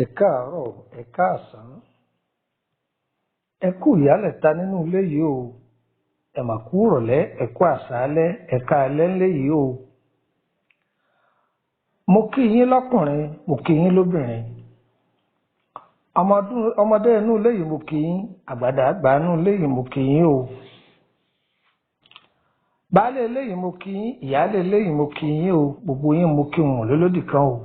Ẹ káàárọ̀, ẹ káàsán, ẹ kú ìyálẹ̀ta nínú ilé yìí o, ẹ mà kú ìrọ̀lẹ́, ẹ kú àṣálẹ́, ẹ káalẹ́ ńlé yìí o. Mo kí yín lọ́kùnrin, mo kí yín lóbìnrin. Ọmọdé inú ilé yìí mo kí yín, àgbàlagbà inú ilé yìí mo kí yín o. Baálé ilé yìí mo kí yín, ìyálé ilé yìí mo kí yín o, gbogbo yín mo kí wọn lólódì kan o.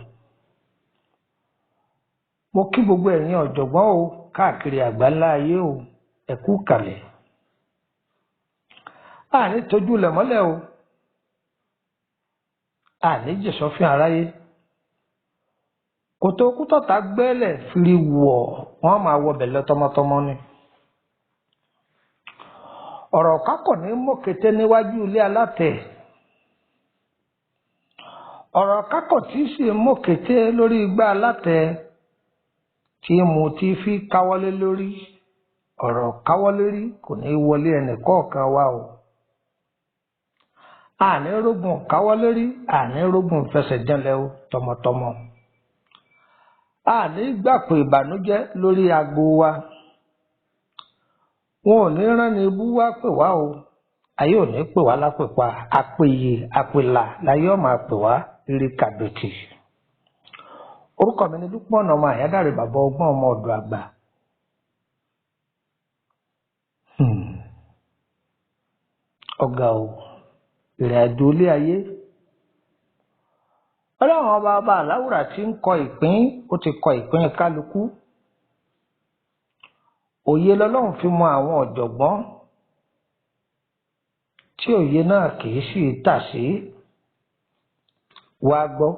Mo kí gbogbo ẹ̀yin ọ̀jọ̀gbọ́n o káàkiri àgbáńlá ayé o, ẹ kú kàlẹ̀. Àní tójú lẹ̀ mọ́lẹ̀ o, àní jẹ̀sọ́fín aráyé. Kòtò kútọ̀tà gbẹ́lẹ̀ firi wọ̀ wọ́n máa wọbẹ̀ lọ tọmọtọmọ ni. Ọ̀rọ̀ kákọ̀ ní mọ̀kété níwájú ilé alátẹ̀. Ọ̀rọ̀ kákọ̀ tí sì mọ̀kété lórí igbá alátẹ̀ tí mo ti fi káwọ́lé lórí. Ọ̀rọ̀ káwọ́lé rí kò ní wọlé ẹnì kọ̀ọ̀kan wa o. Àní rógùn káwọ́lé rí, àní rógùn fẹsẹ̀ jẹ́lẹ̀ o tọmọtọmọ. Àní gbàpò ìbànújẹ́ lórí aago wa. Wọn ò ní rán ni ibú wá pè wá o. Ayé ò ní pè wá lápèpa, àpèyè àpèlà láyé ọ̀ máa pè wá rí kàbètì. Orúkọ mi ni Dúpọ̀nà ọmọ Àyádáre bàbá ọgbọ́n ọmọ ọ̀dọ̀ àgbà. Ọ̀gá o, ìrìn àjò ilé ayé. Ọlọ́run ọba aláwùrà tí ń kọ ìpín, ó ti kọ ìpín kálukú. Òye lọ́lọ́run fi mọ àwọn ọ̀jọ̀gbọ́n tí òye náà kìí sì tà sí. Wá gbọ́.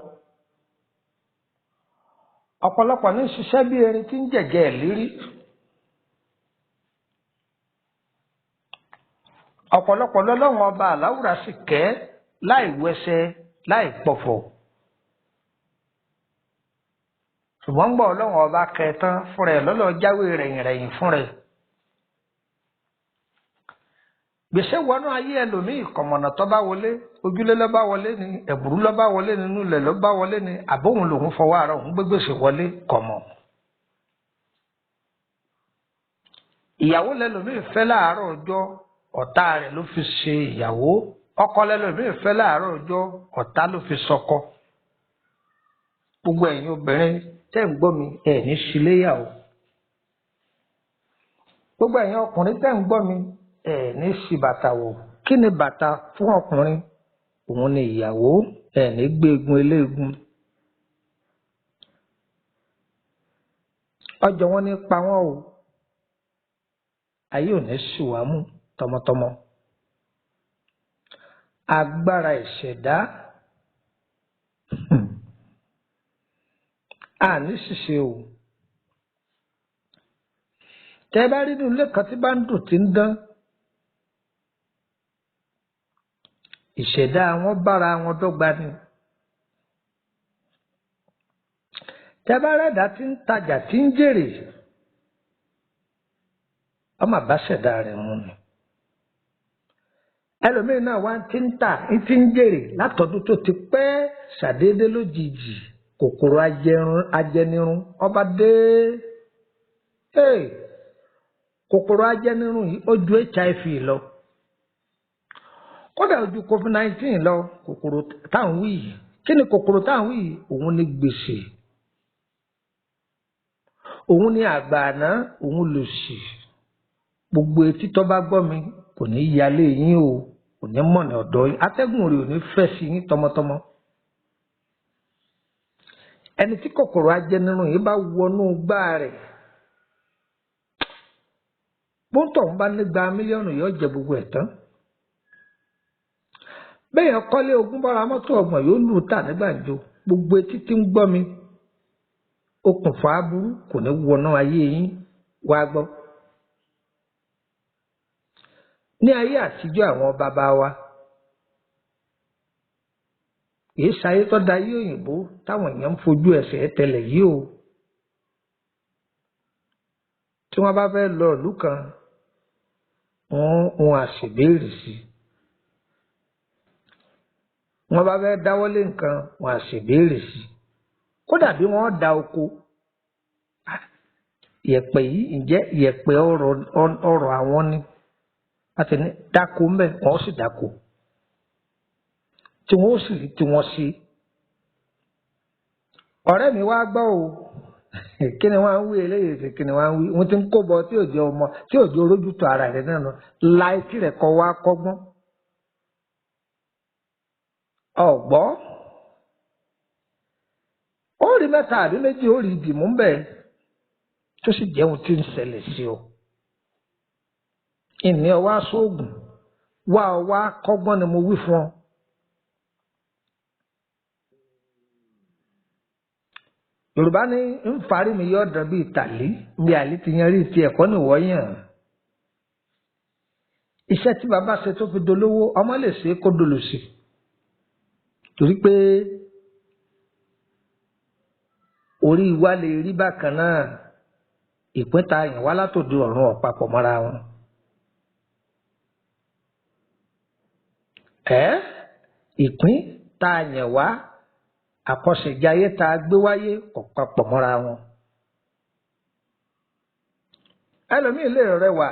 Ọ̀pọ̀lọpọ̀ ní ṣiṣẹ́ bí erin tí ń jẹ̀jẹ̀ ìlérí. Ọ̀pọ̀lọpọ̀ lọ́lọ́run ọba aláwùrà sì kẹ́ láì wẹsẹ̀ láì pọ̀fọ̀. Ṣùgbọ́n gbọ́ ọlọ́run ọba kẹtàn fún rẹ̀ lọ́lọ́ jáwé rẹ̀yìn fún rẹ̀. Gbèsè wọnú ayé ẹlòmíì kọ̀mọ̀nà tó bá wọlé, ojúlé ló bá wọlé ni, ẹ̀bùrú ló bá wọlé nínú ilẹ̀ ló bá wọlé ni, àbóhùn lòun fọwọ́ ara òun gbé gbèsè wọlé kọ̀mọ̀. Ìyàwó lẹlòmíì fẹ́ láàárọ̀ ọjọ́, ọ̀tá rẹ̀ ló fi ṣe ìyàwó. Ọkọ lẹlòmíì fẹ́ láàárọ̀ ọjọ́, ọ̀tá ló fi ṣọkọ. Gbogbo ẹ̀yin obìnrin tẹ́ ń gbọ́ mi, ẹ̀ ní ṣiléyàwó. Gbogbo ẹ̀yin ọkùnrin tẹ́ ń gbọ́ mi, ẹ̀ ní ṣi bàtà wò. Kí ni bàtà fún ọkùnrin? Òun ni ìyàwó, ẹ̀ ní gbé egun eléegun. Ọjọ́ wọn ní pa wọ́n o. Ayé ò ní ṣì wá mú tọmọtọmọ. Agbára ìṣẹ̀dá. Àní ṣìṣe o. Tẹ́ bá rí inú ilé kan tí bá ń dùn tí ń dán. Ìṣẹ̀dá wọn bára wọn dọ́gba ni. Tẹ́ bá rẹ́dà tí ń tajà tí ń jèrè. Ọmọ bá ṣẹ̀dá rẹ̀ mu ni. Ẹlòmíì náà wá ti ń tà tí ń jèrè látọdún tó ti pẹ́ ṣàdédé lójijì. Kòkòrò ajẹnirun ọba dé. Kòkòrò ajẹnirun yìí ó ju HIV lọ. Kódà ó ju COVID-19 lọ. Kòkòrò táwọn wí yìí. Kí ni kòkòrò táwọn wí yìí? Òun ni gbèsè. òun ní àgbà àná òun lòṣì gbogbo etí tó bá gbọ́ mi kò ní yálé yín o kò ní mọ̀nà ọ̀dọ̀ yín atẹ́gùn rẹ̀ ò ní fẹ́ sí yín tọmọtọmọ ẹni tí kòkòrò ajẹnirun yìí bá wọnú gbá rẹ̀ bóńtọ̀ ń bá nígbà mílíọ̀nù yóò jẹ gbogbo ẹ̀ tán bẹ́ẹ̀ kọ́lé ogún bára mọ́tò ọgbọ̀n yóò lù tà nígbàjọ gbogbo etí tí ń gbọ́ mi okùnfà aburú kò ní wọnú ayé yín wá gbọ́. ní ayé àtijọ́ àwọn bàbá wa kì í ṣayé tó da ayé òyìnbó táwọn èèyàn ń fojú ẹsẹ̀ tẹ̀lẹ̀ yìí o tí wọ́n bá fẹ́ lọ ìlú kan wọ́n á ṣèbéèrè sí wọ́n bá fẹ́ dáwọ́lé nǹkan wọ́n á ṣèbéèrè sí kódà bí wọ́n da oko yẹ̀pẹ̀ yìí ǹjẹ́ yẹ̀pẹ̀ ọrọ̀ àwọn ni láti ní dáko mbẹ wọ́n sì dáko tí wọ́n sì rí tí wọ́n sí ọ̀rẹ́ mi wá gbọ́ o kí ni wọ́n á wí eléyìí sí kí ni wọ́n á wí wọ́n ti ń kó bọ tí òjò ọmọ tí òjò rójútó ara rẹ̀ náà láì tí rẹ̀ kọ́ wá kọ́gbọ́n ọ̀gbọ́ ó rí mẹ́ta àbí méjì ó rí ìdìmú ń bẹ̀ tó sì jẹun tí ń ṣẹlẹ̀ sí ọ ìní ọwá sóògùn wá ọwá kọ́gbọ́n ni mo wí fún ọ. Yorùbá ní ń farí mi yọ ọ̀dàn bíi tàlí bí àlí ti yan rí ti ẹ̀kọ́ nìwọ́ yàn. Iṣẹ́ tí bàbá ṣe tó fi dolówó ọmọ lè ṣe kó dolòṣì torí pé orí wa lè rí bákan náà ìpín ta yàn wá látòdì ọ̀run ọ̀pápọ̀ mọ́ra wọn. Ìpín tá a yàn wá àkọsẹ̀jáyé tá a gbé wáyé ọ̀pápọ̀ mọ́ra wọn. Ẹlòmíì lè rẹwà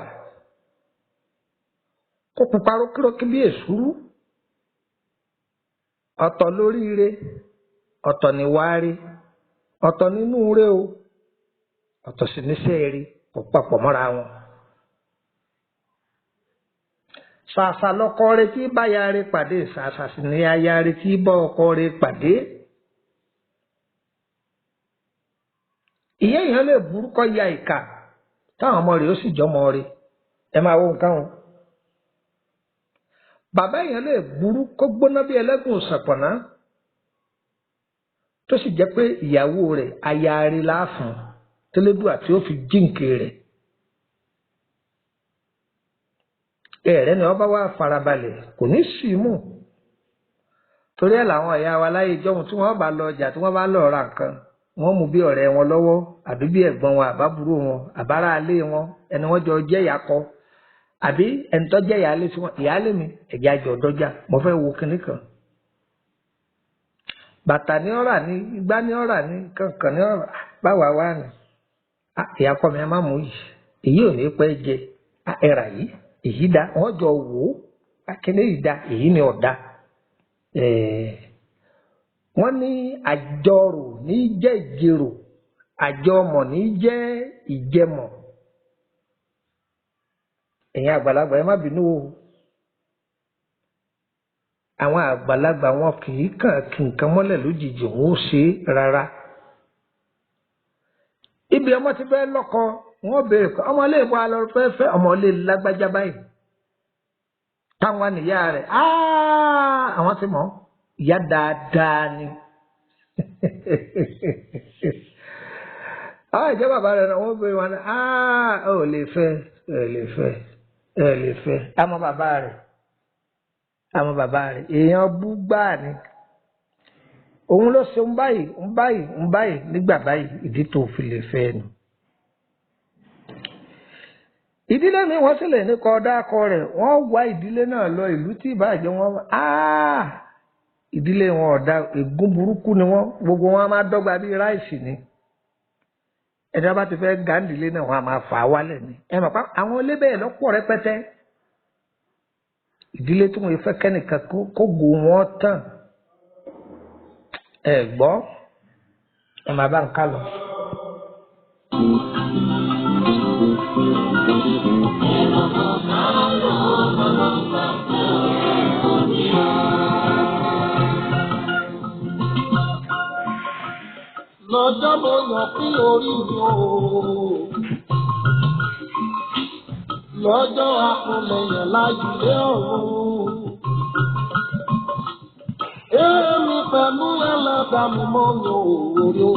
kó pupa rókírókí bí èsúrú ọ̀tọ̀ lóríire ọ̀tọ̀ níwáre ọ̀tọ̀ nínú rẹ o ọ̀tọ̀ sì níṣẹ́ rí ọ̀pápọ̀ mọ́ra wọn. Ṣàṣà lọkọ rẹ tí báyà rẹ pàdé ṣàṣà sì ní aya rẹ tí bá ọkọ rẹ pàdé. Ìyá èèyàn lè burú kọ́ ya ìkà táwọn ọmọ rẹ̀ ó sì jọmọ rẹ̀ ẹ máa wo nǹkan o. Bàbá èèyàn lè burú kó gbóná bí ẹlẹ́gùn ṣàpọ̀nà tó sì jẹ́ pé ìyàwó rẹ̀ aya rẹ̀ láàfún tẹ́lẹ́dùà tí ó fi jíǹkì rẹ̀. Ẹ̀rẹ́ ni ọba wa farabalẹ̀ kò ní sí mú torí ẹ̀ làwọn ìyá wa láyé ìjọ́hun tí wọ́n bá lọ ọjà tí wọ́n bá lọ ra nǹkan wọ́n mú bí ọ̀rẹ́ wọn lọ́wọ́ àbí bí ẹ̀gbọ́n wọn àbábúrò wọn àbárà alé wọn ẹni wọ́n jọ jẹ́ ìyá kọ àbí ẹni tó jẹ́ ìyáálé tí wọ́n ìyáálé mi ẹ̀jẹ̀ àjọ ọ̀dọ́jà mo fẹ́ wo kinní kan bàtà ní ọ̀rà ní igbá ní ọ̀rà ní kankan ní ọ̀rà báwa wá ní ìyá kọ́ mi ẹ má mú yìí èyí ò ní pẹ́ jẹ ẹ̀rà yìí èyí dá wọ́n jọ wò ó akíní yìí dá èyí ni ọ̀dá wọ́n ní àjọrò ní jẹ́ ìjẹrò àjọmọ̀ ní jẹ́ ìjẹmọ̀ ẹ̀yin àgbàlagbà ẹ má bínú o àwọn àgbàlagbà wọn kì í kàn kí nǹkan mọ́lẹ̀ lójijì wọn ó ṣe rárá ibi ọmọ ti fẹ́ lọ́kọ wọ́n béèrè pé ọmọ ilé ìbò alọ fẹ́ ọmọ ilé lágbájá báyìí táwọn nìyá rẹ̀ àwọn ti mọ̀ ìyá dáadáa ni àwọn ìjẹ́ bàbá rẹ̀ náà wọ́n béèrè wọn ò lè fẹ́ àmọ́ bàbá rẹ̀ èèyàn bú gbáà ni òun ló ṣe ń báyìí nígbà báyìí ìdí tó fi lè fẹ́ nu. Ìdílé mi wọ́n sì lè ní kọ́ dákọ rẹ̀ wọ́n wá ìdílé náà lọ ìlú tí ìbàjẹ́ wọn ìdílé wọn ọ̀dà ègún burúkú ni wọ́n gbogbo wọn máa dọ́gba bíi ráìsì ni ẹ̀dá bá ti fẹ́ gàǹdílé náà wọ́n á máa fà á wálẹ̀ ni ẹ mọ̀ pa àwọn ilé bẹ́ẹ̀ lọ́pọ̀ rẹpẹtẹ ìdílé tí wọ́n fẹ́ kẹ́nìkan kó gò wọ́n tán ẹ gbọ́ ẹ máa bá ń ká lọ. mo yàn fún orí mi o. Lọ́jọ́ akúnlẹ̀yàn lájúlé ọ̀run. Èmi pẹ̀lú ẹlẹ́dàá mi mọ́ mi òwúrò.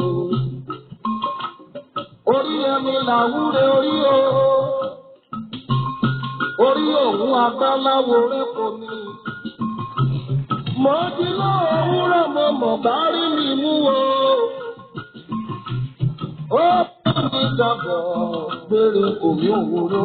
Orí ẹni làwúre orí o. Orí òun agbáláwo rẹ̀ kò ní. Mo ti lọ òwúrọ̀ mo mọ̀ bá rí mi mú o. Ó bá mi dàbọ̀ gbére omi òwúrò.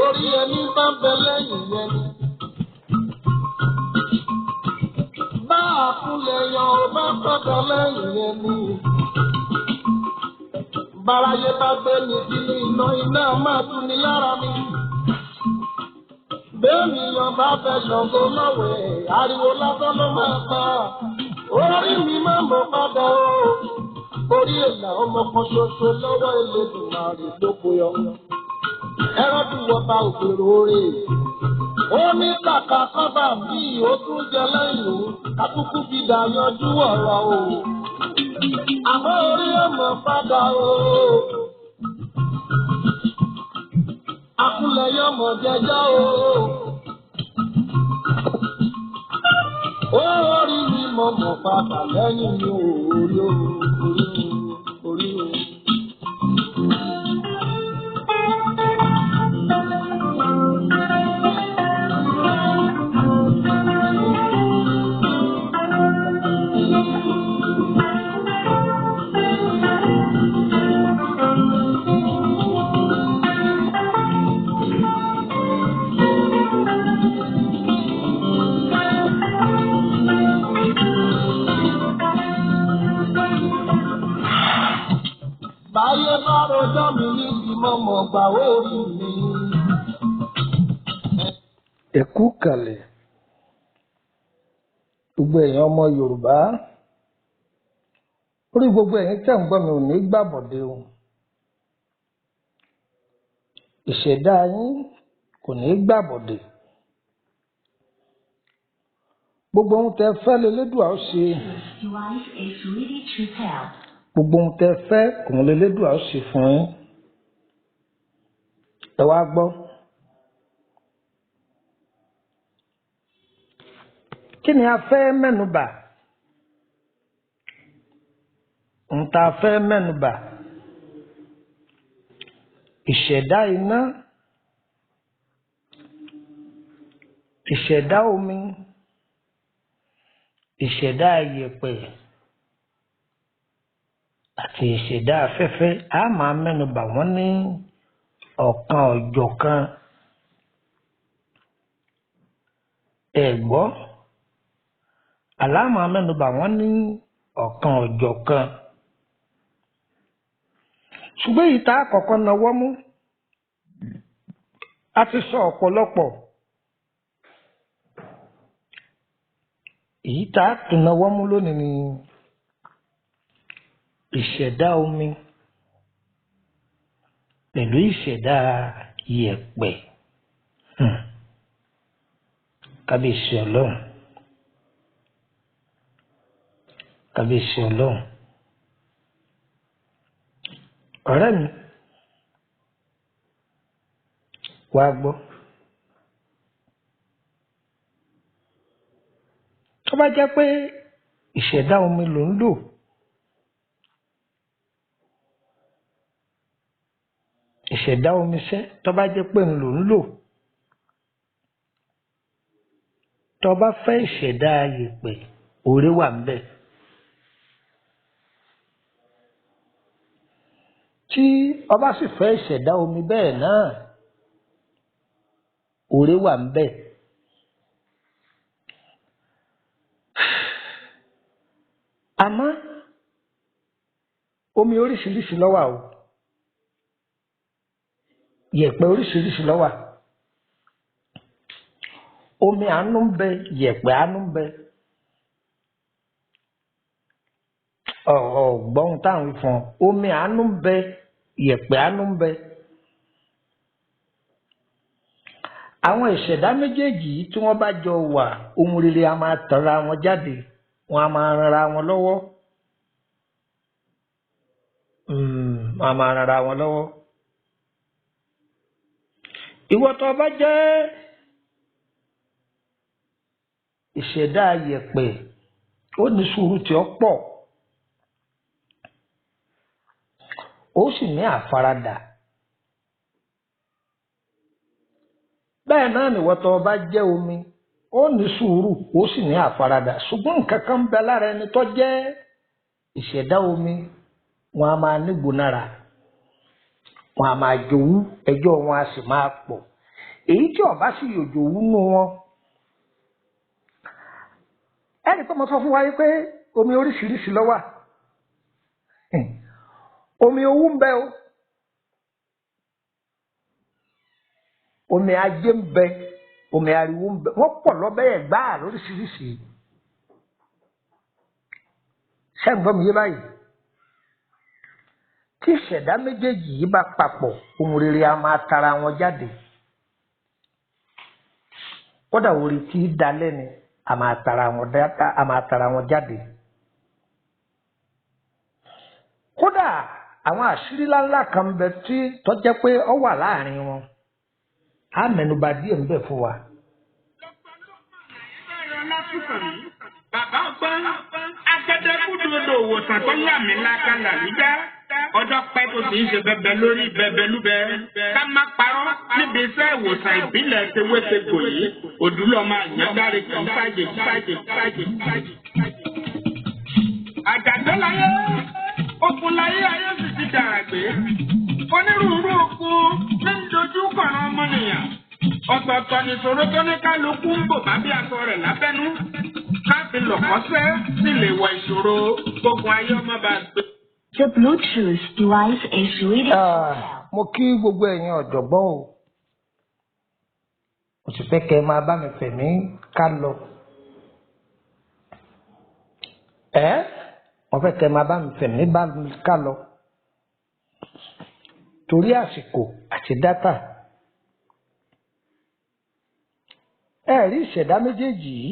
Orí ẹni bá bẹ lẹ́yìn yẹn ni. Bá àkúnlẹ̀ yan ò bá padà lẹ́yìn yẹn ni. Báráyé bá gbé mi sínú iná, iná máa tún ní lára mi. Bẹ́ẹ̀ni yan bá bẹ ṣàngó lọ́wẹ̀, ariwo lásán ló máa pa. Orí mi máa mọ̀ padà o. Orí èlà ọmọ kan ṣoṣo lọ́wọ́ Elédùmarè ló bóyọ. Ẹran tí wọ́n bá òkèrò rè. Ó ní kàkà kọ́bà bí ó tún jẹ lẹ́yìn o, àkúkú fi dà yanjú ọ̀rọ̀ o. Àmọ́ orí ọmọ padà o. Akúnlẹ̀ yọmọ jẹjọ́ o. Orí mi mọ̀ mọ̀ padà lẹ́yìn mi ò orí o, orí o. Báyé bá rojọ́ mi níbi mọ́mọ́ gbà orí mi. Ẹ kú kalẹ̀ gbogbo èèyàn ọmọ Yorùbá, orí gbogbo ẹ̀yin tẹ́ ń gbọ́ mi ò ní gbàbọ̀dé o. Ìṣẹ̀dá yín kò ní gbàbọ̀dé. Gbogbo ohun tẹ́ fẹ́ lélẹ́dùà ó ṣe. Gbogbo ohun tẹ́ fẹ́ òun lélẹ́dùà ó ṣe fún yín. Ẹ wá gbọ́. Kí ni a fẹ́ mẹ́nubà? Ohun tá a fẹ́ mẹ́nubà. Ìṣẹ̀dá iná, ìṣẹ̀dá omi, ìṣẹ̀dá Yepe àti ìṣẹ̀dá afẹ́fẹ́. A máa mẹ́nubà wọ́n ní ọ̀kan ọ̀jọ̀kan. Ẹ gbọ́. Àlá máa mẹ́nubà wọ́n ní ọ̀kan ọ̀jọ̀kan. Ṣùgbọ́n èyí tá a kọ́kọ́ nawọ́ mú, a ti sọ ọ̀pọ̀lọpọ̀. Èyí tá a tún nawọ́ mú lónìí ni ìṣẹ̀dá omi pẹ̀lú ìṣẹ̀dá Yepe. Kábíyèsí Ọlọ́run. Kábíyèsí Ọlọ́run. Ọ̀rẹ́ mi, wá gbọ́. Tó bá jẹ́ pé ìṣẹ̀dá omi ló ń lò, ìṣẹ̀dá omi ṣẹ́ tó bá jẹ́ pé ń lò ń lò tó bá fẹ́ ìṣẹ̀dá yèpẹ̀ oore wà ń bẹ̀. tí ọba sì fẹ́ ìṣẹ̀dá omi bẹ́ẹ̀ náà oore wà ń bẹ̀. àmọ́ omi oríṣiríṣi ló wà o yẹ̀pẹ̀ oríṣiríṣi ló wà omi àánú ń bẹ yẹ̀pẹ̀ àánú ń bẹ ọgbọ́n táwọn fún ọ omi àánú ń bẹ yẹ̀pẹ̀ àánú ń bẹ. àwọn ìṣẹ̀dá méjèèjì yìí tí wọ́n bá jọ wà ohun rere a máa tọ̀ra wọn jáde wọn a máa ranra wọn lọ́wọ́ a máa ranra wọn lọ́wọ́. ìwọ tó bá jẹ́ ìṣẹ̀dá yẹ̀pẹ̀ ó ní sùúrù tí ó pọ̀ ó sì ní àfaradà. bẹ́ẹ̀ náà nìwọ tó bá jẹ́ omi ó ní sùúrù ó sì ní àfaradà ṣùgbọ́n nǹkan kan bẹ lára ẹni tó jẹ́ ìṣẹ̀dá omi wọn a máa nígbónára wọn a máa jòwú ẹjọ́ wọn a sì máa pọ̀ èyí tí ó bá sì yòjòwú nù wọn. ẹnì pé mo sọ fún wa yìí pé omi oríṣiríṣi ló wà omi owú ń bẹ o omi ajé ń bẹ omi ariwo ń bẹ wọ́n pọ̀ lọ́bẹ̀ẹ́ gbáà lóríṣiríṣi ṣẹ́ǹgbọ́n mi yé báyìí tí ìṣẹ̀dá méjèèjì yìí bá papọ̀ ohun rere a máa tara wọn jáde kódà orí tí í dalẹ́ ni a máa tara wọn jáde kódà àwọn àṣírí ńláńlá kan ń bẹ tí tó jẹ́ pé ó wà láàrin wọn á mẹ́nubà díẹ̀ ń bẹ fún wa. bàbá ọgbọ́n agbẹdẹkùdòdò òwòsàn tó lámì lákàlà níjà ọjọ́ pẹ́ tó sì ń ṣe bẹbẹ lórí bẹbẹ lúbẹ ká má parọ́ níbi iṣẹ́ ìwòsàn ìbílẹ̀ tewétegbò yìí òdúlọ́mọ àyàndáre kan fàjè. àjàgbé láyé okun láyé ayé sì ti dàrà gbé onírúurú okun ní ń dojú kọ̀ọ̀rọ̀ ọmọnìyàn ọ̀tọ̀ọ̀tọ̀ nìṣòro tó ní kálukú ń bò bá bí aṣọ rẹ̀ lábẹ́nú káàfin lọ̀kọ́sẹ́ sì lè wọ ìṣòro gbogbo ayé ọmọ bá gbé. The Bluetooth device is ready. mo kí gbogbo ẹ̀yin ọ̀jọ̀gbọ́n o mo sì fẹ́ kẹ́ ẹ máa bá mi fẹ̀mí ká lọ mo fẹ́ kẹ́ ẹ máa bá mi fẹ̀mí bá mi ká lọ torí àsìkò àti dátà rí ìṣẹ̀dá méjèèjì yìí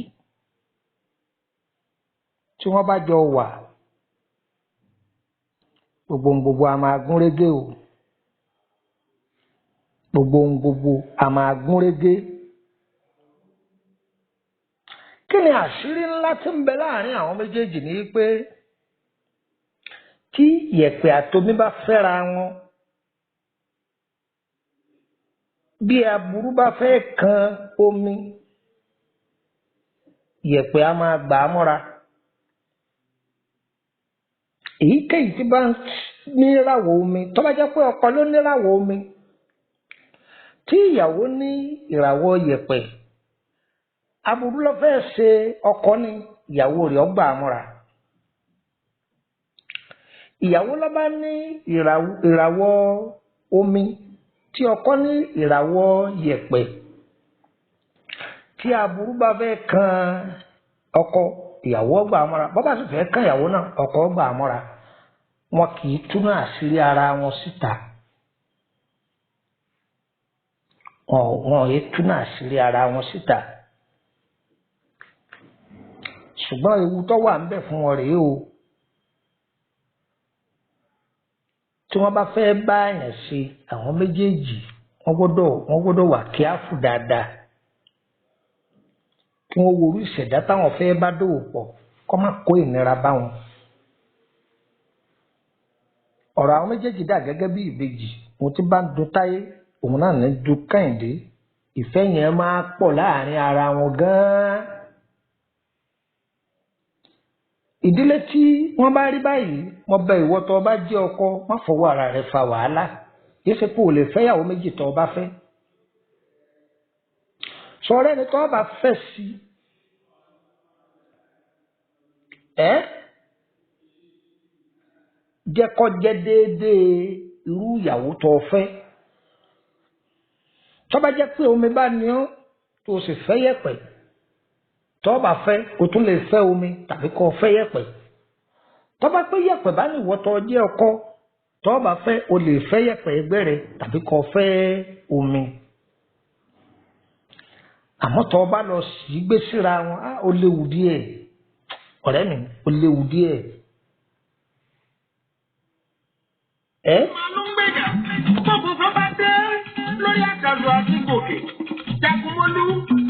tí wọ́n bá jọ wà gbogbo a máa gún régé o gbogbo a máa gún régé. kí ni àṣírí ńlá tí ń bẹ láàrin àwọn méjèèjì ni pé tí yẹ̀pẹ̀ àtomi bá fẹ́ra wọn bí aburú bá fẹ́ kan omi yẹ̀pẹ̀ a máa gbà á mọ́ra. èyíkéyìí tí bá ń níràwọ̀ omi tó bá jẹ́ pé ọkọ ló níràwọ̀ omi tí ìyàwó ní ìràwọ̀ yẹ̀pẹ̀ aburú ló fẹ́ ṣe ọkọ ní ìyàwó rẹ̀ ó gbà á mọ́ra. ìyàwó ló bá ní ìràwọ̀ omi tí ọkọ ní ìràwọ̀ yẹ̀pẹ̀ tí aburú bá fẹ́ kan ọkọ ìyàwó gbà á mọ́ra bọ́bá sì fẹ́ kan ìyàwó náà ọkọ gbà á mọ́ra wọn kì í túnú àṣírí ara wọn síta wọn yìí túnú àṣírí ara wọn síta ṣùgbọ́n ewu tó wà ńbẹ̀ fún wọn rèé o tí wọ́n bá fẹ́ bá àyàn ṣe àwọn méjèèjì wọ́n gbọ́dọ̀ wà kíáfù dáadáa kí wọ́n wo orí ìṣẹ̀dá táwọn fẹ́ bá dòwò pọ̀ kó má kó ìnira bá wọn. ọ̀rọ̀ àwọn méjèèjì dà gẹ́gẹ́ bí ìbejì mo ti bá ń dun Táyé òun náà ní dun Kẹ́hìndé ìfẹ́ yẹn máa pọ̀ láàrin ara wọn gan-an. ìdílé tí wọ́n bá rí báyìí mo bẹ̀ ìwọ tó bá jẹ́ ọkọ má fọwọ́ ara rẹ fa wàhálà yìí ṣe pé o lè fẹ́yàwó méjì tó bá fẹ́. sọ̀rọ̀ ẹni tó bá fẹ́ sí jẹ́ kó jẹ́ déédéé irú ìyàwó tó fẹ́. tó bá jẹ́ pé omi bá ní ọ́ tó o sì fẹ́ yẹ̀pẹ̀ tó bá fẹ́ o tún lè fẹ́ omi tàbí kó fẹ́ yẹ̀pẹ̀. tó bá pé yẹ̀pẹ̀ bá ní ìwọ tó jẹ́ ọkọ tó bá fẹ́ o lè fẹ́ yẹ̀pẹ̀ ẹgbẹ́ rẹ tàbí kó fẹ́ omi. àmọ́ tó bá lọ sí gbé síra wọn ó léwu díẹ̀ ọ̀rẹ́ mi ó léwu díẹ̀. Màálù ń gbèjà, gbogbo tó bá dé lórí àkàzọ àti gòkè. Jagunmólú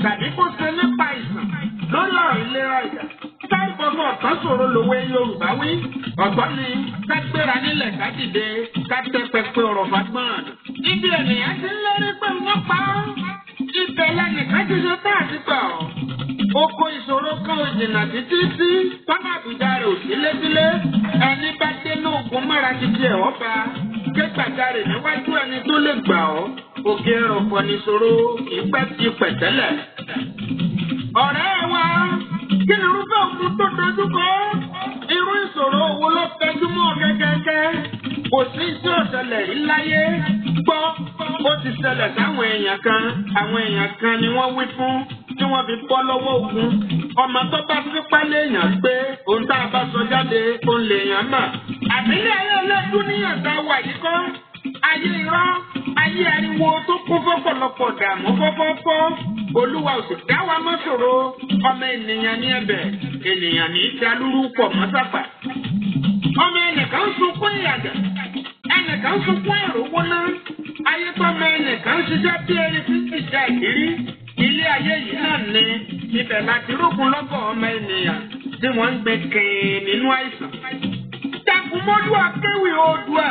tàbí kó ṣe nípa ìsàn lórí ọ̀rọ̀ ìlera ìjà. Táìpọ̀fọ̀ ọ̀tán ṣòro lòwe Yorùbá wí. Ọ̀gbọ́n ni ká gbéra nílẹ̀ ká dìde ká tẹ́ pẹpẹ ọ̀rọ̀ fagbọ́n. Ibi ènìyàn ti ń lérí pé wọ́n pa á. Ibẹ̀ lẹ́nìkan ti ṣe tá àti gbà ọ́. Oko ìṣòro kan ò jìnnà títí tí pápá àbújá rẹ̀ ò sí létílé. Ẹni bá dénú ogun mọ́ra títí ẹ̀ ọba. Ké gbàjarè níwájú ẹni tó lè gbà ọ́. Òkè ẹ̀rọ̀pọ̀ nìṣòro ìgbà ti pẹ̀tẹ́lẹ̀. Ọ̀rẹ́ wa, kí ni irúfẹ́ òkú tó dojúkọ? Irú ìṣòro wo ló tẹjúmọ́ gẹ́gẹ́gẹ́? Kò sí sí ọ̀sẹ̀lẹ̀ yìí láyé. Gbọ́, ó ti ṣẹlẹ̀ sáwọn èèyàn kan. Àwọn èèyàn kan ni wọ́n wí fún tí wọ́n fi bọ́ lọ́wọ́ ogun. Ọmọ tó bá fipá léèyàn gbé ohun tá a bá sọ jáde òun lèèyàn mà. Àbílẹ̀ ayé ọlọ́dún níyàn tá a wà yìí kọ́. Ayé irọ́, ayé ariwo tó kún fọ́pọ̀lọpọ̀ dààmú fọ́fọ́fọ́. Olúwa ò sì dá wa mọ́ ṣòro. Ọmọ ènìyàn ní ẹ̀bẹ̀, ènìyàn ní ìdálúrú pọ̀ mọ́ sápà. Ọmọ ẹnìkan ń sunkún ìyàgà, ẹnìkan ń sunkún ìrówó náà. Ayé tọ́mọ ẹnìkan ń ṣiṣẹ́ bí ẹni tí kì í ṣe ìrírí. Ilé ayé yìí náà ni ibẹ̀ láti rógun lọ́gọ̀ ọmọ ènìyàn tí wọ́n ń gbé kìn nínú àìsàn. Jagunmólú akéwì Oòduà,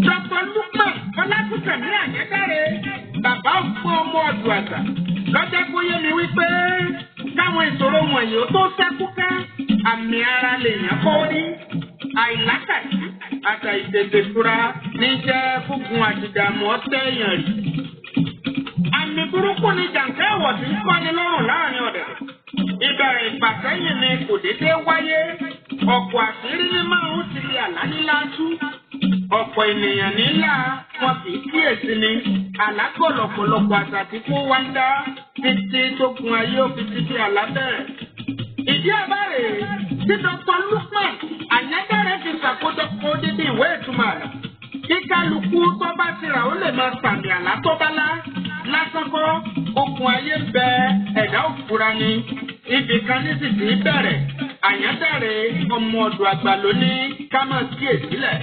Dr. Lukman Ọlátúnkànmí Àyẹ́dáre, bàbá ògbó ọmọ ọdún àgbà, lọ́jọ́ kó yé mi wípé káwọn ìṣòro wọ̀nyí ó tó ṣẹ́kúká, àmì ara lèèyàn kọ́ rí. Àìlákàtí àtà ìtètè fura ní jẹ́ fúngun àtìdààmú ọ̀tẹ̀ èèyàn rí. Àmì burúkú ni jàǹkẹ́ ẹ̀wọ̀ tí ń kọ́ni lọ́rùn láàrin ọ̀dẹ̀. Ìbẹ̀rẹ̀ ìfàsẹ́yìn ni kò dédé wáyé. Ọ̀pọ̀ àṣírí ní máa ń ti lè àlá nílá tú. Ọ̀pọ̀ ènìyàn nílá wọn kì í kíyèsí ni. Àlágọ̀ lọ̀pọ̀lọpọ̀ àṣà tí kò wá ń dá títí tó gun ayé òfin títí àlá bẹ̀rẹ̀. Ìdí àbárè tí Dr. Lukman Àyẹ́dáre fi ṣàkójọpọ̀ odidi ìwé ìtumọ̀ àlá. Kíkálukú tó bá tira ó lè máa sàmì àlá tó bá lá. Lásán kọ́, okùn ayé ń bẹ ẹ̀dá òfura ni. Ibì kan ní sì ti bẹ̀rẹ̀. Àyẹ́dáre ọmọ ọ̀dọ̀ àgbà ló ní ká máa kíyèsílẹ̀.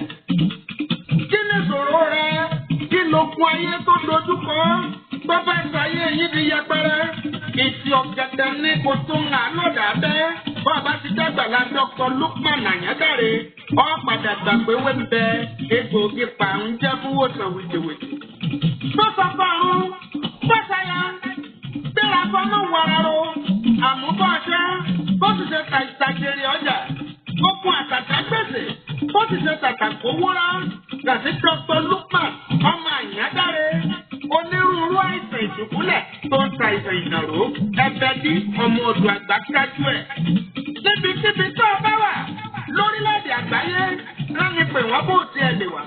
Kí ni ìṣòro rẹ? Kí lókun ayé tó dojúkọ? Tó bá ṣayé yìí di yẹpẹrẹ. Ìtì ọ̀gẹ̀dẹ̀ ní kò tó ń hàn lọ́dà bẹ́ẹ̀. Bọ́ọ̀bá ti dàgbà la Dr. Lukman Àyẹ́dáre. Ó padà gbàgbé wé ń bẹ egbòogi pàrún jẹ́ fún wòsàn wìtìwìtì. Tó sọ fọ́run, tó ṣayá, gbéra fọ́nà wàràrò, àmúbọ̀ṣẹ́, bó ti ṣe ta ìtàgèrè ọjà, okun àtàtà gbèsè, bó ti ṣe tàtàkó wúrà, gàtí Dr. Lukman ọmọ Àyẹ́dáre, onírúurú àìsàn ìdùbúlẹ̀ tó ń ta ìsàn ìdàrú, ẹbẹ̀ dí ọmọ ọdún àgbà kájú ẹ̀. Níbikíbi tó o bá wà lórílẹ̀-èdè àgbáyé, ránni pè wọ́n bó tiẹ̀ lè wà.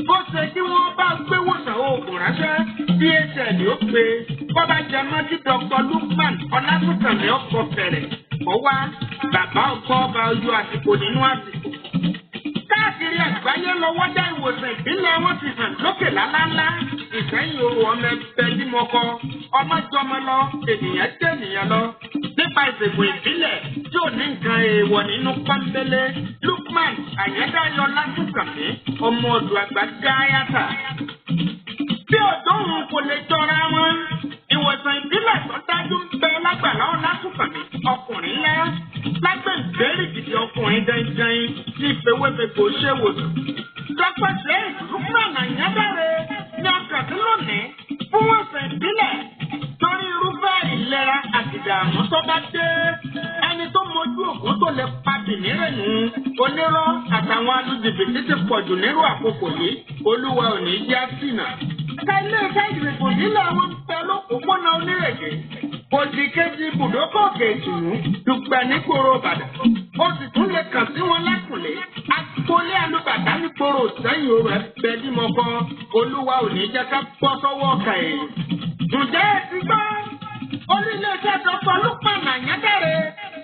Bó ṣe kí wọ́n bá gbé wòsàn oògùn ránṣẹ́ bí HL ó pe bọ́bá jẹ mọ́ kí Dr. Lukman Ọlátúnkànmí ọkọ̀ fẹ̀rẹ̀ kó wá bàbá ọkọ̀ ọba ojú àsìkò nínú àsìkò. Káàkiri àgbáyé lọ́wọ́ dá ìwòsàn ìbílẹ̀ wọn ti hàn lókè lálálá. Ìsẹ́yìn oru ọmọ ẹgbẹ́ tí mo kọ, ọmọ jọmọ lọ, ènìyàn jẹ́ ènìyàn lọ. Nípa ìṣègùn ìbílẹ̀ tí ò ní nǹkan èèwọ̀ nínú pọ́nbélé, Lukman Àyẹ́dáre Ọlátúnkànmí ọmọ ọ̀dọ̀ àgbà gáyàtà. Bí òdòrùn kò lè jọra wọn, ìwòsàn ìbílẹ̀ tó dájú ń bẹ lágbàlá Ọlátúnkànmí ọkùnrin ńlá. Lágbè ìgbérí gidi ọkùnrin dẹ́ndẹ́n tí ìfowópamọ́ ṣe wòsàn. Dr. Lukman Àyẹ́dáre lónìí fún ọ̀sẹ̀ ìbílẹ̀ torí irúfẹ́ ìlera àti ìdààmú tó bá dé. Ẹni tó mojú ògùn tó lè pa bìnírẹ̀nù onírọ́ àtàwọn alùjìbìtì ti pọ̀jù nírú àkókò yìí. Olúwa ò ní já sínà. Ẹ̀ka ilé-iṣẹ́ ìdìbò nílẹ̀ àwọn pẹ̀ lópòpónà onírèké. Òdì kejì ibùdókọ̀ òkè ìtùnú dùgbẹ̀ nígboro Ìbàdàn. Ó sì tún lè kàn sí wọn lákùnlé. Agboolé alùbàdà nígboro sẹ́yìn orò ẹ̀bẹ̀ ní mọ́kọ́. Olúwa ò ní jẹ́ ká bọ́ sọ́wọ́ ọ̀kà èèyàn. Ǹjẹ́ ẹ ti gbọ́? Olú ilé-iṣẹ́ Dr. Lukman Anyadare.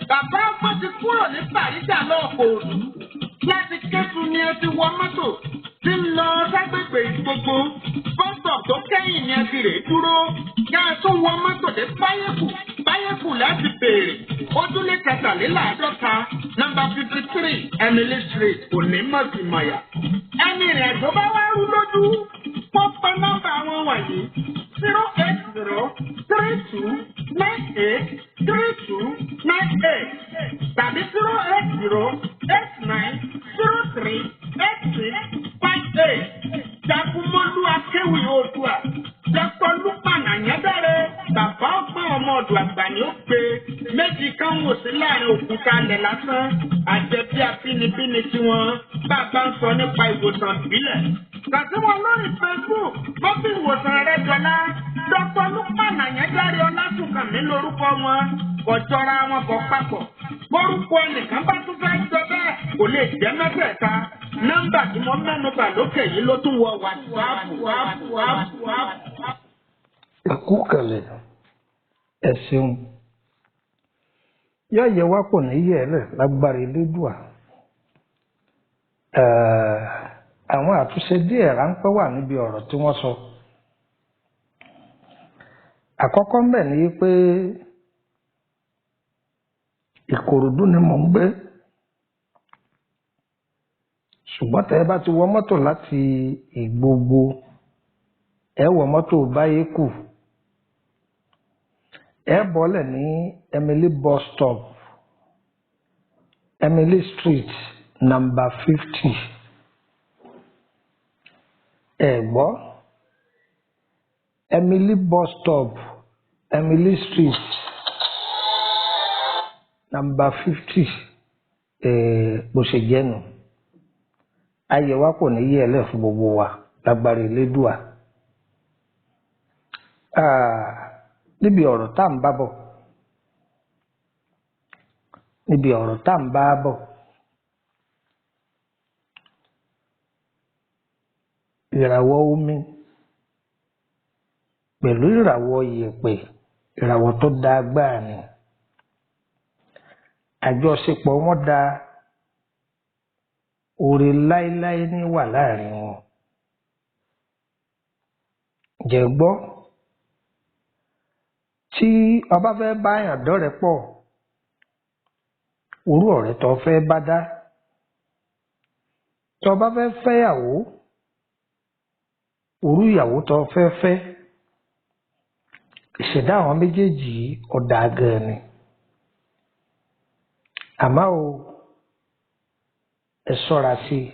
Bàbá ọgbọ́n ti kúrò ní Bàrígà lọ́ọ̀kọ̀ òdù. Láti Kétu ni ẹ ti wọ mọ́tò. Ti ń lọ ságbègbè gbogbo. Bọ́sọ̀ tó kẹ́yìn ni ẹ ti rè dúró. Yá ẹ tún wọ mọ́tò dé Báyẹ̀kù láti béèrè. Ojúlé kẹtàléláàádọ́ta, nọ́mbà 53, Emily Street, Onímọ̀tìmọ̀yà. Ẹni ìrìn àjò bá wá rú lójú. Wọ́n pe nọ́mbà wọn wọ̀nyí. 08032983298 tàbí 08089038658. Jagunmọ́lú akéwì Oòduà. Dr. Lukman Anyadare. Bàbá ọgbọ́n ọmọ ọ̀dọ̀ àgbà ni ó pe. Méjì kan wò sí láàrin òkúta ilẹ̀ lásán. Àjẹbí abínibíni tiwọn. Bàbá ń sọ nípa ìwòsàn ìbílẹ̀. Kàtí wọn lórí Facebook, wọ́n fi ìwòsàn rẹ̀ jọlá. Dr. Lukman Anyadare Ọlásùnkànmí lórúkọ wọn. Kò jọra wọn kò papọ̀. Orúkọ ẹnìkan bá tún fẹ́ jọ bẹ́ẹ̀ kò lè jẹ́ mẹ́tẹ̀ẹ̀ta. Nọ́mbà tí mo mẹ́nu bà lókè yìí ló tún wọ WhatsApp. Ẹ kú kalẹ̀, ẹ ṣeun. Yóò yẹ wá pọ̀ ní yẹ̀ẹ́lẹ̀ lágbára Elédùà. Àwọn àtúnṣe díẹ̀ ráńpẹ́ wà níbi ọ̀rọ̀ tí wọ́n sọ. Àkọ́kọ́ ń bẹ̀ ni pé Ìkòròdú ni mò ń gbé. Ṣùgbọ́n tẹ́ ẹ bá ti wọ mọ́tò láti Ìgbogbo, ẹ wọ mọ́tò Báyékù. Ẹ bọ́lẹ̀ ní Emily bus stop, Emily Street, number 50. Ẹ gbọ́ Emily bus stop, Emily Street, number 50. Bó ṣe jẹ́ nù. Ayé wa kò ní yí ẹlẹ́ fún gbogbo wa lágbára Elédùà. Níbi ọ̀rọ̀ tá ń bá bọ̀. Ìràwọ̀ omi pẹ̀lú ìràwọ̀ Yepe, ìràwọ̀ tó dáa gbáà ni. Àjọṣepọ̀ wọn dáa. Oore láéláé ní wà láàrin wọn. Jẹ́ gbọ́, tí ọba fẹ́ báyàn dọ́rẹ̀ẹ́ pọ̀, orú ọ̀rẹ́ tó fẹ́ bá dá. Tí ọba fẹ́ fẹ́yàwó, orú ìyàwó tó fẹ́ fẹ́. Ìṣẹ̀dá àwọn méjèèjì ọ̀dà gan ni. Àmọ́ o, ẹ ṣọ́ra sí i.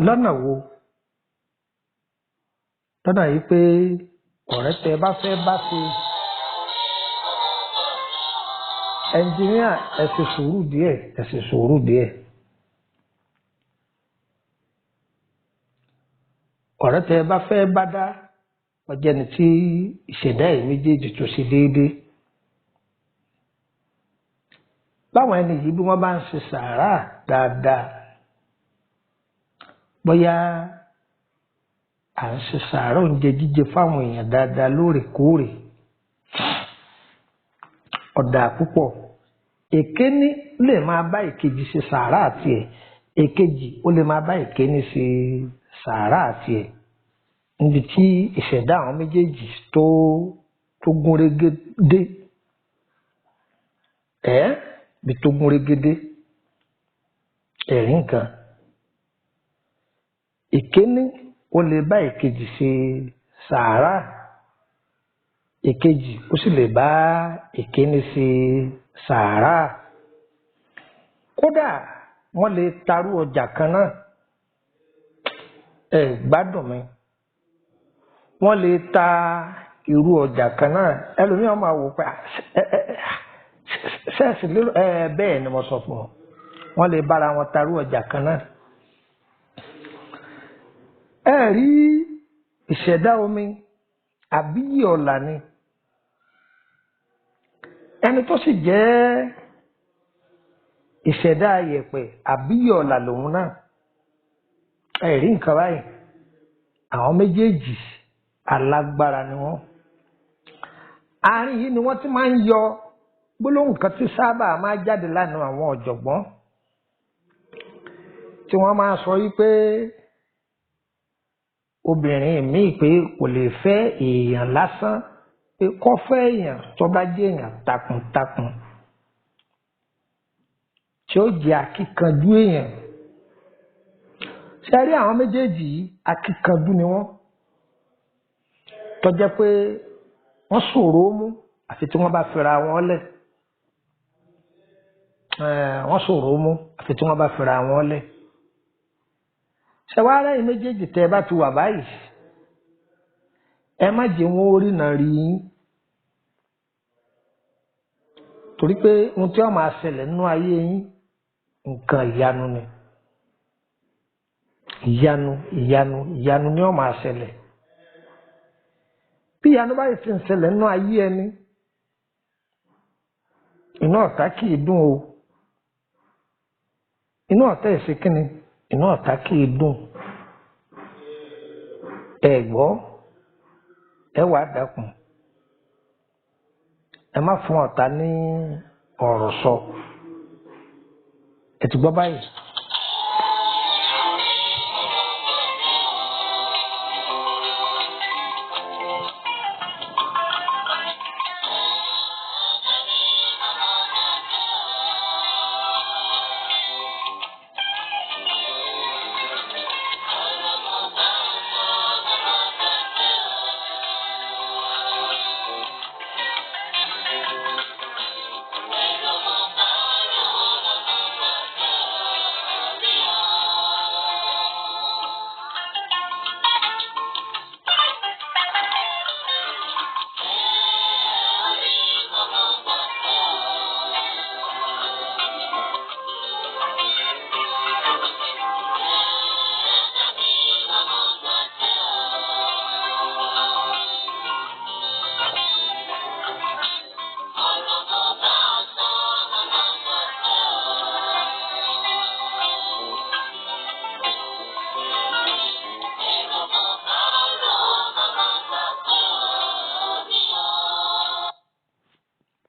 Lọ́nà wo? Lọ́nà yìí pé ọ̀rẹ́ tẹ bá fẹ́ bá ṣe. Ẹnjìníà ẹ ṣe sùúrù díẹ̀. Ọ̀rẹ́ tẹ bá fẹ́ bá dá ọjọ́ ni tí ìṣẹ̀dá ẹ̀ méjèèjì tó ṣe déédéé. Báwọn ẹni yìí bí wọ́n bá ń ṣe sàárà dáadáa, bóyá à ń ṣe sàárà oúnjẹ jíjẹ fáwọn èèyàn dáadáa lóòrèkóòrè, ọ̀dà púpọ̀. Èkéní lè máa bá èkejì ṣe sàárà àti ẹ̀, èkejì ó lè máa bá èkéní ṣe sàárà àti ẹ̀, níbi tí ìṣẹ̀dá àwọn méjèèjì tó gún régé dé. Bí tó gún régédé, ẹ̀rí nǹkan. Ìkéní ó lè bá èkejì ṣe sàárà, èkejì ó sì lè bá èkéní ṣe sàárà. Kódà wọ́n lè tarú ọjà kan náà. Ẹ gbádùn mi. wọ́n lè ta irú ọjà kan náà ẹlòmíràn máa wò pé ṣẹ́ẹ̀sì bẹ́ẹ̀ ni mo sọ fún ọ wọ́n lè bára wọn ta irú ọjà kan náà. ẹ rí ìṣẹ̀dá omi àbíyí ọ̀la ni ẹni tó sì jẹ́ ìṣẹ̀dá yẹ̀pẹ̀ àbíyí ọ̀la lòun náà ẹ rí nǹkan báyìí àwọn méjèèjì alágbára ni wọ́n. àárín yìí ni wọ́n ti máa ń yọ gbólóhùn kan tí sábà máa jáde lánàá àwọn ọ̀jọ̀gbọ́n tí wọ́n máa sọ wípé obìnrin míì pé kò lè fẹ́ èèyàn lásán pé kó fẹ́ èèyàn tó bá jẹ́ èèyàn takuntakun tí ó jẹ́ akíkanjú èèyàn. ṣe rí àwọn méjèèjì yìí akíkanjú ni wọ́n tó jẹ́ pé wọ́n ṣòro mú àfi tí wọ́n bá fira wọn lẹ̀ wọ́n ṣòro mú àfi tí wọ́n bá fira wọn lẹ̀. ṣe wá rẹ́yìn méjèèjì tẹ́ ẹ bá ti wà báyìí ẹ má jẹ́ wọn orí náà rí yín torí pé ohun tí wọ́n máa ṣẹlẹ̀ nínú ayé yín nǹkan ìyanu ni ìyanu ni wọ́n máa ṣẹlẹ̀. bí ìyanu báyìí ti ń ṣẹlẹ̀ nínú ayé ẹni inú ọ̀tá kì í dùn o inú ọ̀tá ìṣekínni inú ọ̀tá kì í dùn. ẹ gbọ́ ẹ wàá dákun ẹ má fún ọ̀tá ní ọ̀rọ̀ sọ ẹ ti gbọ́ báyìí.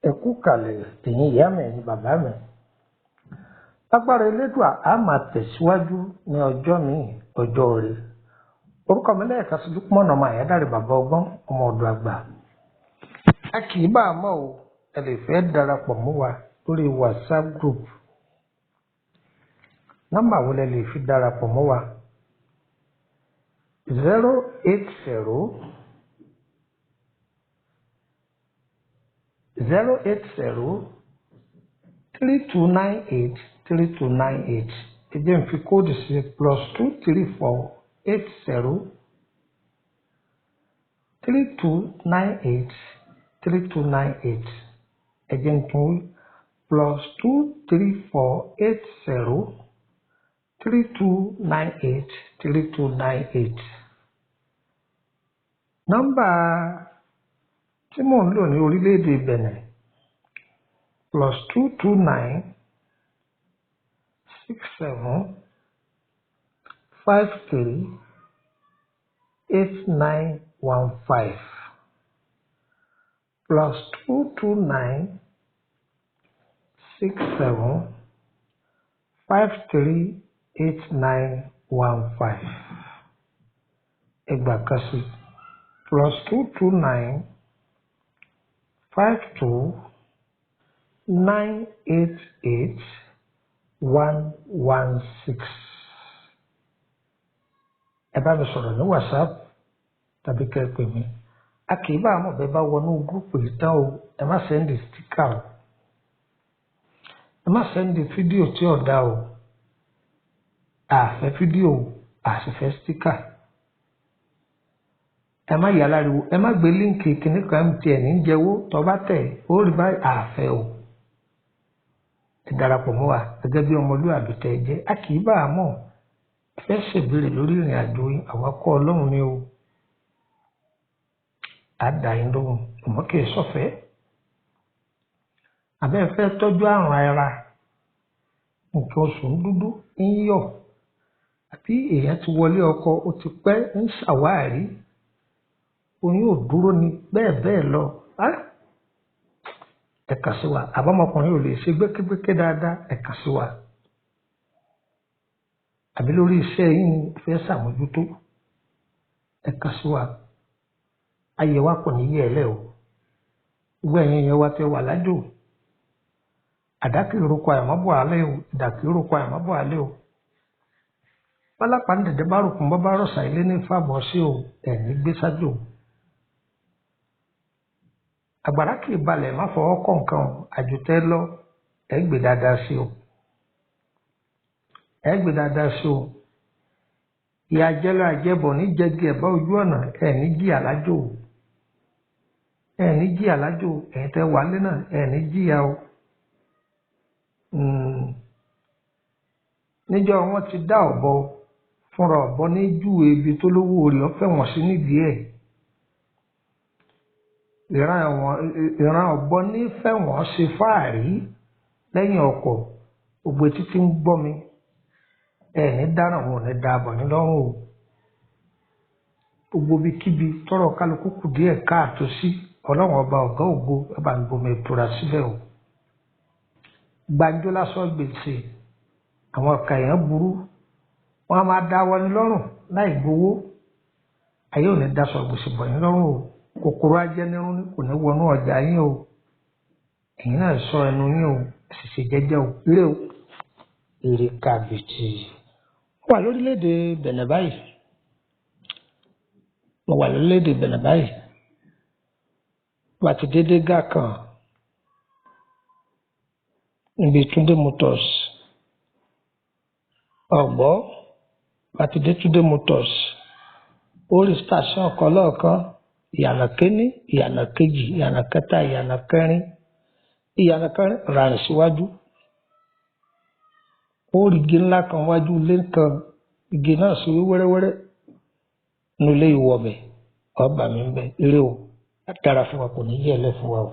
ẹ kú kalẹ̀ ẹ̀yin ìyá mi ẹ̀yin bàbá mi lágbára elédùà á máa tẹ̀síwájú ní ọjọ́ míì ọjọ́ rẹ̀. orúkọ mi lẹ́ẹ̀ka sí Lukman ọmọ Àyádáre bàbá ọgbọ́n ọmọ ọ̀dọ̀ àgbà. a kì í bá a mọ̀ o ẹ lè fẹ́ darapọ̀ mọ́ wa lórí WhatsApp group. nọ́mbà wo lẹ lè fi darapọ̀ mọ́ wa 08032983298 ẹ jẹ́ n fi kóòdù sí +2348032983298 ẹ jẹ́ n tún wí +2348032983298. nọ́mbà tí mò ń lò ní orílẹ̀-èdè Benin +22967538915 +22967538915 ẹgbàá kan sí +22952988116. ẹ bá mi sọ̀rọ̀ ní WhatsApp tàbí kẹ́ ẹ pè mí. a kì í bá àmọ́ bẹ́ẹ̀ bá wọnú gúrúùpù yìí tán o ẹ má sẹ́ndì stíkà o ẹ má sẹ́ndì fídíò tí ò dá o àfẹ́ fídíò àṣìfẹ́ stíkà. ẹ má yà láriwo ẹ má gbé líǹkì kìnnì kan MTN ní jẹ́wó tó bá tẹ̀ ó rí báyìí àfẹ́ o ẹ darapọ̀ mọ́ wa gẹ́gẹ́ bí ọmọlúwàbí tẹ́ ẹ jẹ́ a kì í bá a mọ̀ ẹ fẹ́ ṣèbéèrè lórí ìrìn àjò yín àwọn akọ́ ọlọ́run ni o á dà yín lóhùn àmọ́ kì í sọ̀fẹ́ àbẹ́ ẹ fẹ́ tọ́jú àrùn ara nǹkan oṣù ń dúdú ń yọ̀ àbí èèyàn ti wọlé ọkọ ó ti pẹ́ ń ṣàwárí oyún ò dúró ni bẹ́ẹ̀ bẹ́ẹ̀ lọ ẹ kàn sí wa àbámọkùnrin ò lè ṣe gbékégbéké dáadáa ẹ kàn sí wa àbí lórí iṣẹ́ yìí fẹ́ ṣàmójútó ẹ kàn sí wa ayé wa kò ní yẹ ẹ lẹ́ o gbogbo ẹ̀yin yẹn wá tẹ wà lájò àdákìrúkọ àìmọ́bọ̀ alẹ́ o ìdàkìrúkọ àìmọ́bọ̀ alẹ́ o pálápàá ní dẹ̀dẹ̀ bá rùkún bọ́ bá rọ̀ṣà ilé ní fàbọ̀ sí o ẹ̀ní gbé sájò àgbàrá kì í balẹ̀ má fọwọ́ kọ̀ nǹkan àjùtẹ́ lọ ẹ gbé dáadáa sí o ẹ gbé dáadáa sí o ìyá jẹ́lọ àjẹbọ̀ ní jẹ́gi ẹ̀bá ojú ọ̀nà ẹ̀ní jí àlájò ẹ̀ní jí àlájò ẹ̀yin tẹ́ wálé náà ẹ̀ní jíya o níjọ́ wọn ti dá ọ̀bọ fúnra ọ̀bọ ní júwe ibi tó lówó orí ọ̀fẹ́ wọn sí nídìí ẹ̀ ìran ọ̀bọ ní fẹ́ wọn ṣe fáàrí lẹ́yìn ọkọ̀ gbogbo títí ń gbọ́ mi ẹ̀ní dáràn wọn ò ní da àbọ̀ ní lọ́rùn o gbogbo ibikíbi tọrọ kálukú kù díẹ̀ káàtó sí ọlọ́run ọba ọ̀gá ògo ẹ bá ń gbomi ìtura síbẹ̀ o gbàǹjo lásán gbèsè àwọn ọ̀kà èèyàn burú wọn a máa dá wọlé lọ́rùn láì gbowó ayé ò ní daṣọ gbèsè bọ̀ yín lọ́rùn o kòkòrò ajẹnirun kò ní wọnú ọjà yín o ẹ̀yin náà sọ ẹnu yín o ṣìṣe jẹ́jẹ́ o ire o ire kàbìtì. mo wà lórílẹ̀‐èdè Bẹ̀nẹ̀ báyìí wà ti dédé gà kan níbi Túndé Motors ọ̀gbọ́ àti dé Túndé Motors orí station kan lọ́ọ̀kan ìyànà kéní ìyànà kejì ìyànà kẹta ìyànà kẹrin ràrìn síwájú orí igi ńlá kan wájú ilé kan igi náà sí wẹ́rẹ́wẹ́rẹ́ nílé ìwọ̀bẹ̀ ọba mi ń bẹ eré o dára fún wa kò ní yẹ ẹ lẹ́ fún wa o.